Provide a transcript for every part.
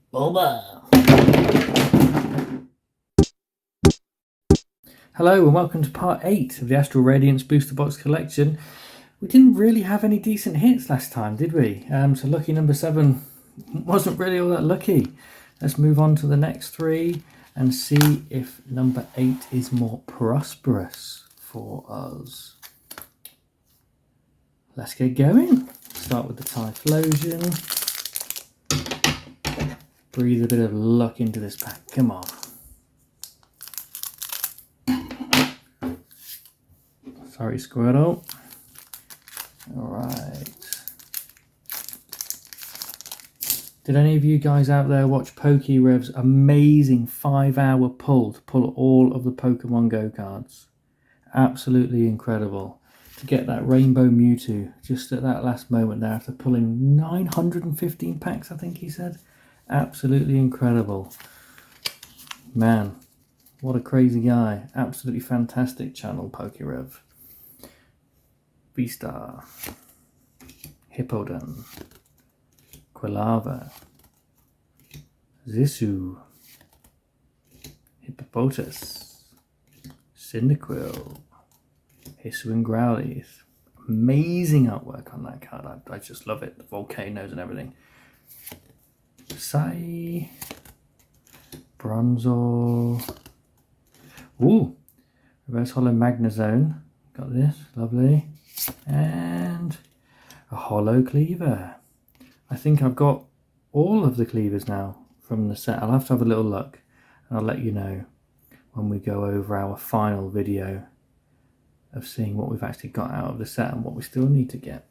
Bulba. Hello and welcome to part 8 of the Astral Radiance Booster Box collection. We didn't really have any decent hits last time, did we? So lucky number 7 wasn't really all that lucky. Let's move on to the next 3 and see if number 8 is more prosperous for us. Let's get going. Start with the Typhlosion. Breathe a bit of luck into this pack. Come on. Sorry, Squirtle. Alright. Did any of you guys out there watch PokeRev's amazing 5-hour pull to pull all of the Pokemon Go cards? Absolutely incredible. To get that Rainbow Mewtwo just at that last moment there after pulling 915 packs, I think he said. Absolutely incredible. Man, what a crazy guy. Absolutely fantastic channel, PokeRev. V-Star, Hippowdon, Quilava, Zissou, Hippopotas, Cyndaquil, Hisuian Growlithe. Amazing artwork on that card. I just love it. The volcanoes and everything. Sai, Bronzor. Ooh, Reverse Holo Magnezone. Got this, lovely. And a Holo Cleaver. I think I've got all of the Cleavers now from the set. I'll have to have a little look and I'll let you know when we go over our final video of seeing what we've actually got out of the set and what we still need to get.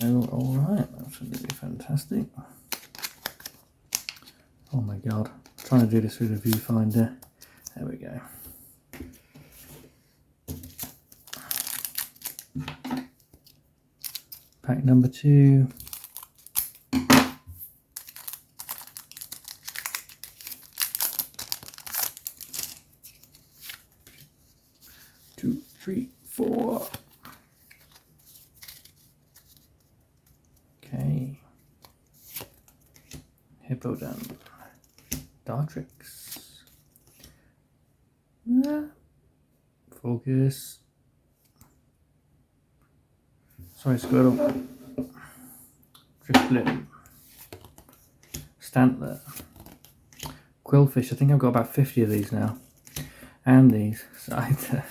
Oh, alright, absolutely fantastic. Oh my god, I'm trying to do this with a viewfinder. There we go. Pack number 2. Two, three, 4. Okay. Hippowdon. Dartrix. Focus. Sorry, Squirtle. Drifblim. Stantler. Quillfish. I think I've got about 50 of these now. And these. Scyther.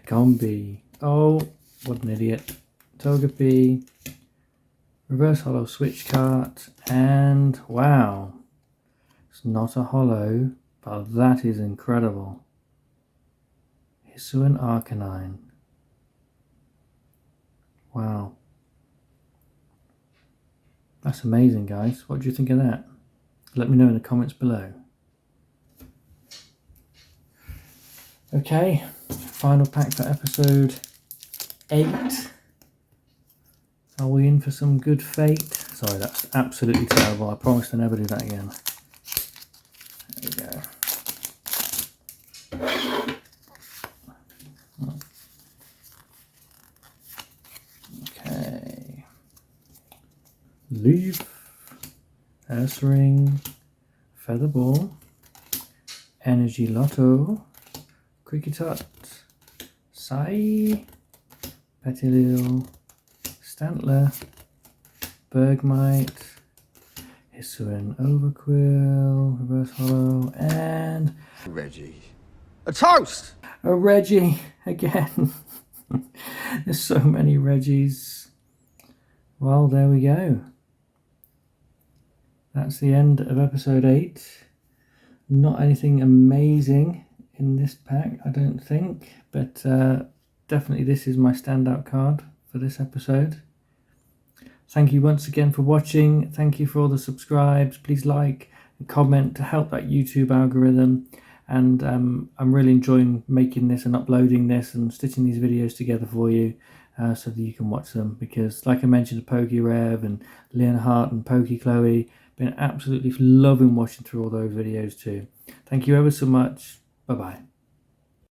Combi. Oh, what an idiot. Togepi. Reverse Holo Switch Cart. And wow. It's not a holo, but that is incredible. Hisuian Arcanine. Wow. That's amazing, guys. What do you think of that? Let me know in the comments below. Okay, final pack for episode 8. Are we in for some good fate? Sorry, that's absolutely terrible. I promise to never do that again. There we go. Okay. Leaf, Ursaring, Featherball, Energy Lotto, Kricketot, Sai, Petilil, Stantler, Bergmite, Hisuian Overquill, Reverse Holo, and Reggie. A toast! a Reggie again. There's so many Reggies. Well, there we go. That's the end of episode 8. Not anything amazing in this pack, I don't think, but definitely this is my standout card for this episode. Thank you once again for watching. Thank you for all the subscribes. Please like and comment to help that YouTube algorithm. And I'm really enjoying making this and uploading this and stitching these videos together for you so that you can watch them. Because like I mentioned, PokeRev and Leonhart and PokeChloe, been absolutely loving watching through all those videos too. Thank you ever so much. Bye-bye.